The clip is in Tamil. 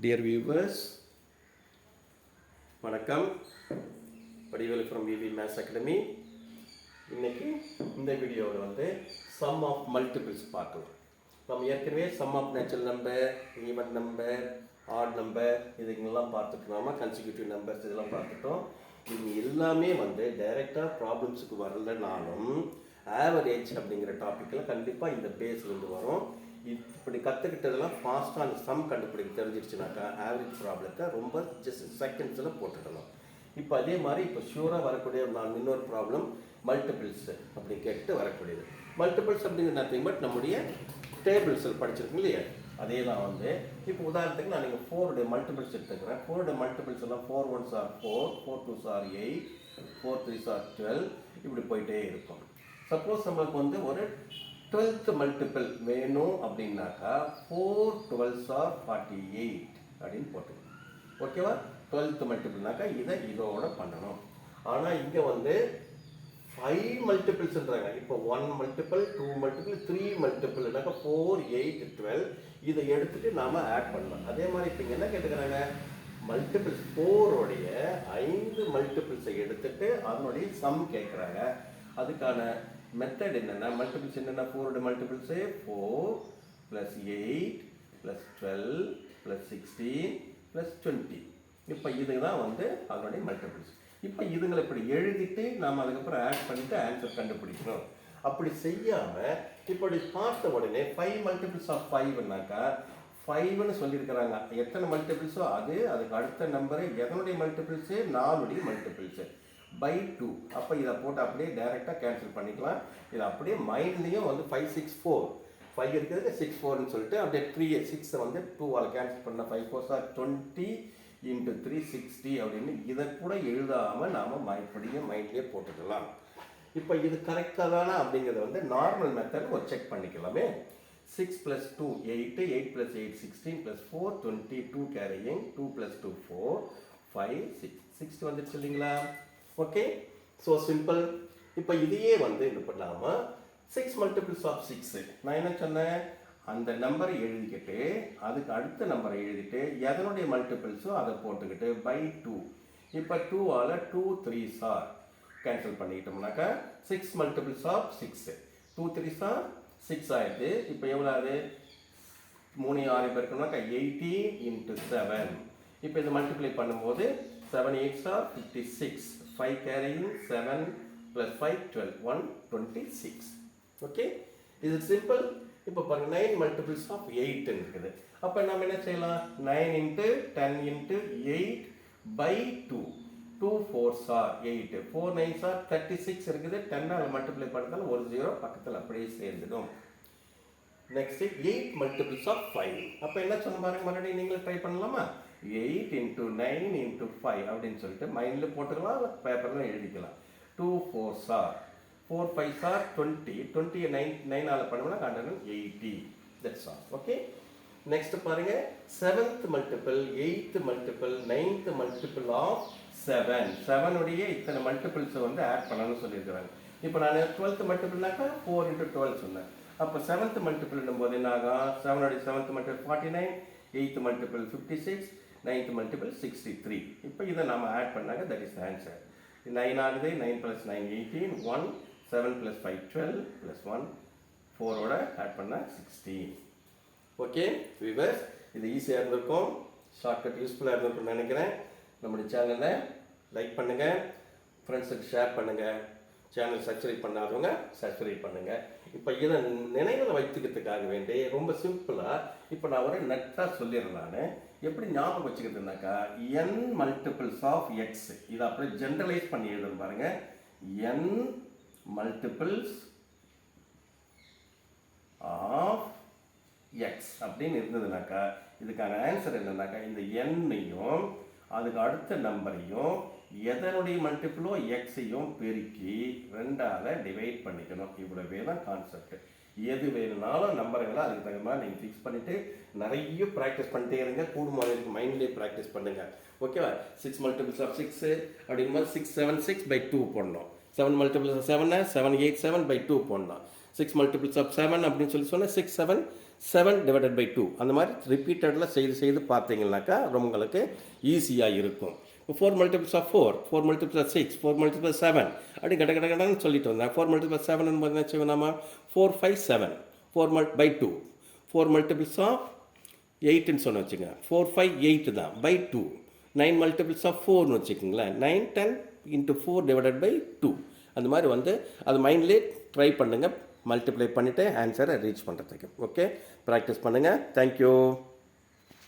Dear viewers, வணக்கம். படிவேலு ஃப்ரம் விவி மேத்ஸ் அகாடமி. இன்னைக்கு இந்த வீடியோவில் வந்து சம் ஆஃப் மல்டிபிள்ஸ் பார்க்கலாம். நம்ம ஏற்கனவே sum of natural number, even number, odd number இதுங்கெல்லாம் பார்த்துட்டோம். கன்சிக்யூட்டிவ் நம்பர்ஸ் இதெல்லாம் பார்த்துட்டோம். இது எல்லாமே வந்து டைரெக்டாக ப்ராப்ளம்ஸுக்கு வரலனாலும் ஆவரேஜ் அப்படிங்கிற டாப்பிக்கில் கண்டிப்பாக இந்த பேஸ்லேருந்து வரும். இப்படி கற்றுக்கிட்டதெல்லாம் ஃபாஸ்ட்டாக அந்த சம் கண்டுபிடிக்க தெரிஞ்சிருச்சுனாக்கா ஆவரேஜ் ப்ராப்ளத்தை ரொம்ப ஜஸ்ட் செகண்ட்ஸில் போட்டுடலாம். இப்போ அதே மாதிரி இப்போ ஷூராக வரக்கூடிய நான் இன்னொரு ப்ராப்ளம் மல்டிபிள்ஸ் அப்படி கேட்டு வரக்கூடியது. மல்டிபிள்ஸ் அப்படிங்கிறது நத்திங் பட் நம்முடைய டேபிள்ஸில் படிச்சிருக்கோம் இல்லையா, அதே தான் வந்து இப்போ உதாரணத்துக்கு நான் நீங்கள் 4 மல்டிபிள்ஸ் எடுத்துக்கிறேன். 4 மல்டிபிள்ஸ் எல்லாம் 4 1s are 4, 4 2s are 8, 4 3s are 12 இப்படி போயிட்டே இருக்கும். சப்போஸ் நம்மளுக்கு வந்து ஒரு 12th மல்டிபிள் வேணும் அப்படின்னாக்கா 4 12s are 48 அப்படின்னு போட்டுக்கணும். ஓகேவா? 12th மல்டிபிள்னாக்கா இதை இதோட பண்ணணும். ஆனால் இங்கே வந்து 5 மல்டிபிள்ஸ்ன்றாங்க. இப்போ 1 மல்டிபிள் 2 மல்டிபிள் 3 மல்டிபிள்னாக்கா 4 8 12 இதை எடுத்துட்டு நாம ஆட் பண்ணலாம். அதே மாதிரி இப்போ இங்கே என்ன கேட்டுக்கிறாங்க, மல்டிபிள்ஸ் 4 5 மல்டிபிள்ஸை எடுத்துட்டு அதனுடைய சம் கேட்குறாங்க. அதுக்கான மெத்தட் என்னென்னா, மல்டிபிள்ஸ் என்னென்னா 4 மல்டிபிள்ஸு 4 + 8 + 12 + 16 + 20. இப்போ இதுதான் வந்து அதனுடைய மல்டிபிள்ஸ். இப்போ இதுங்களை இப்படி எழுதிட்டு நாம் அதுக்கப்புறம் ஆட் பண்ணிவிட்டு ஆன்சர் கண்டுபிடிக்கணும். அப்படி செய்யாமல் இப்படி பார்த்த உடனே 5 மல்டிபிள்ஸ் ஆஃப் 5னாக்கா 5ன்னு சொல்லியிருக்கிறாங்க. எத்தனை மல்டிபிள்ஸோ அதுக்கு அடுத்த நம்பரு எதனுடைய மல்டிபிள்ஸு 4 மல்டிபிள்ஸு by 2. அப்போ இதை போட்டு அப்படியே டைரெக்டாக கேன்சல் பண்ணிக்கலாம். இதை அப்படியே மைண்ட்லேயும் வந்து 5 6 4 5 இருக்கிறது 6 4ன்னு சொல்லிட்டு அப்படியே 3 6 வந்து 2ஆல் கேன்சல் பண்ண 5 4s are 20 × 3 60 அப்படின்னு இதை கூட எழுதாமல் நாம் மைண்ட்லேயே போட்டுக்கலாம். இப்போ இது கரெக்டாக தானே அப்படிங்கிறத வந்து நார்மல் மெத்தட் ஒரு செக் பண்ணிக்கலாமே. 6 + 2 8 8 + 8 16 + 4 22 கேரியிங் 2 + 2 4 5 6 60 வந்துடுச்சு இல்லைங்களா? Okay, so simple. இப்போ இதையே வந்து என்ன பண்ணாமல் 6 மல்டிபிள்ஸ் ஆஃப் 6 நான் என்ன சொன்னேன், அந்த நம்பரை எழுதிக்கிட்டு அதுக்கு அடுத்த நம்பரை எழுதிட்டு எதனுடைய மல்டிபிள்ஸோ அதை போட்டுக்கிட்டு by 2. இப்போ 2ஆல் 2 3s are கேன்சல் பண்ணிக்கிட்டோம்னாக்கா 6 மல்டிபிள்ஸ் ஆஃப் 6 2 3s are 6 ஆயிடுது. இப்போ எவ்வளோ ஆகுது, 3 6 பேருக்குனாக்கா 18 × 7. இப்போ இதை மல்டிப்ளை பண்ணும்போது 7 8s are 56 5 carrying 7 + 5 12 126. ஓகே, இது சிம்பிள். இப்போ பாருங்க 9 மல்டிபிள்ஸ் ஆஃப் 8 இருக்குது. அப்போ நம்ம என்ன செய்யலாம், 9 × 10 × 8 by 2 2 4s are 8 4 9s are 36 இருக்குது. 10ஆல் மல்டிப்ளை பண்ணதால் ஒரு 0 பக்கத்தில் அப்படியே சேர்ந்துடும். Next 8 multiples of 5. அப்போ என்ன சொன்ன பாருங்க, மறுபடியும் நீங்களும் ட்ரை பண்ணலாமா. 8 × 9 × 5 அப்படின்னு சொல்லிட்டு மைண்டில் போட்டுக்கலாம், பேப்பரில் எழுதிக்கலாம். 2 4s are 4 5s are 20 20 9ஆல் பண்ணோம்னா 180. That's all. ஓகே, நெக்ஸ்ட் பாருங்க 7th multiple 8th multiple 9th multiple of 7 7உடைய இத்தனை மல்டிபிள்ஸை வந்து ஆட் பண்ணணும்னு சொல்லியிருக்கிறாங்க. இப்போ நான் 12th மல்டிபிள்னாக்கா 4 × 12 சொன்னேன். அப்போ 7th மல்டிபிள்னும் போது என்ன ஆகும், 7உடைய 7th multiple 49 8th multiple 56 9th multiple 63. இப்போ இதை நம்ம ஆட் பண்ணாங்க, தட் இஸ் ஆன்சர். 9 ஆகுது, 9 + 9 18 1 7 + 5 12 + 1 4ஓட ஆட் பண்ணால் 16. ஓகே வியூவர்ஸ், இது ஈஸியாக இருந்திருக்கும், ஷார்ட்கட் யூஸ்ஃபுல்லாக இருந்திருக்கும்னு நினைக்கிறேன். நம்முடைய சேனலை லைக் பண்ணுங்கள், ஃப்ரெண்ட்ஸுக்கு ஷேர் பண்ணுங்கள், சேனல் சப்ஸ்கிரைப் பண்ணாதவங்க சப்ஸ்கிரைப் பண்ணுங்கள். இப்போ இதை நினைவில் வைத்துக்கிறதுக்காக வேண்டி ரொம்ப சிம்பிளாக இப்போ நான் ஒரு நெட்டாக சொல்லிடுறேன். நான் எப்படி ஞாபகம் வச்சுக்கிறதுனாக்கா n மல்டிபிள்ஸ் ஆஃப் எக்ஸ், இதை அப்படியே ஜென்ரலைஸ் பண்ணி எழுதுன்னு பாருங்கள். n மல்டிபிள்ஸ் ஆஃப் எக்ஸ் அப்படின்னு இருந்ததுனாக்கா இதுக்கான ஆன்சர் என்னன்னாக்கா இந்த n-ஐயும் அதுக்கு அடுத்த நம்பரையும் எதனுடைய மல்டிபிளோ எக்ஸையும் பெருக்கி 2ஆல் டிவைட் பண்ணிக்கணும். இவ்வளவே தான் கான்செப்ட். எது வேணும்னாலும் நம்பருங்களை அதுக்கு தகுந்த மாதிரி நீங்கள் ஃபிக்ஸ் பண்ணிவிட்டு நிறைய ப்ராக்டிஸ் பண்ணிட்டே இருங்க. கூடுமான மைண்ட்லேயே ப்ராக்டிஸ் பண்ணுங்கள். ஓகேவா? 6 மல்டிபிள்ஸ் ஆஃப் 6 அப்படிங்கும்போது 6 7 6 by 2 போடணும். 7 மல்டிபிள்ஸ் ஆஃப் 7 7 8 7 by 2 போடணும். 6 மல்டிபிள்ஸ் ஆஃப் 7 அப்படின்னு சொல்லி சொன்னால் 6 7 7 டிவைடட் பை 2 அந்த மாதிரி ரிப்பீட்டடில் செய்து பார்த்தீங்கன்னாக்கா உங்களுக்கு ஈஸியாக இருக்கும். இப்போ 4 multiples of 4 multiples of 6 4 multiples 7 அப்படி கடன்னு சொல்லிட்டு வந்தேன். 4 மல்டிபிள்ஸ் 7 என்ன நம்ம 4 5 7 4 பை 2 4 மல்டிபிள்ஸ் ஆஃப் 8ன்னு சொன்ன வச்சுங்க 4 5 8 தான் பை 2 9 மல்டிபிள்ஸ் ஆஃப் 4னு வச்சுக்கோங்களேன் 9 10 இன்ட்டு 4 டிவைடட் பை 2 அந்த மாதிரி அது மைண்ட்லேயே ட்ரை பண்ணுங்கள் மல்டிப்ளை பண்ணிவிட்டு ஆன்சரை ரீச் பண்ணுறதுக்கு. ஓகே, ப்ராக்டிஸ் பண்ணுங்கள். தேங்க்யூ.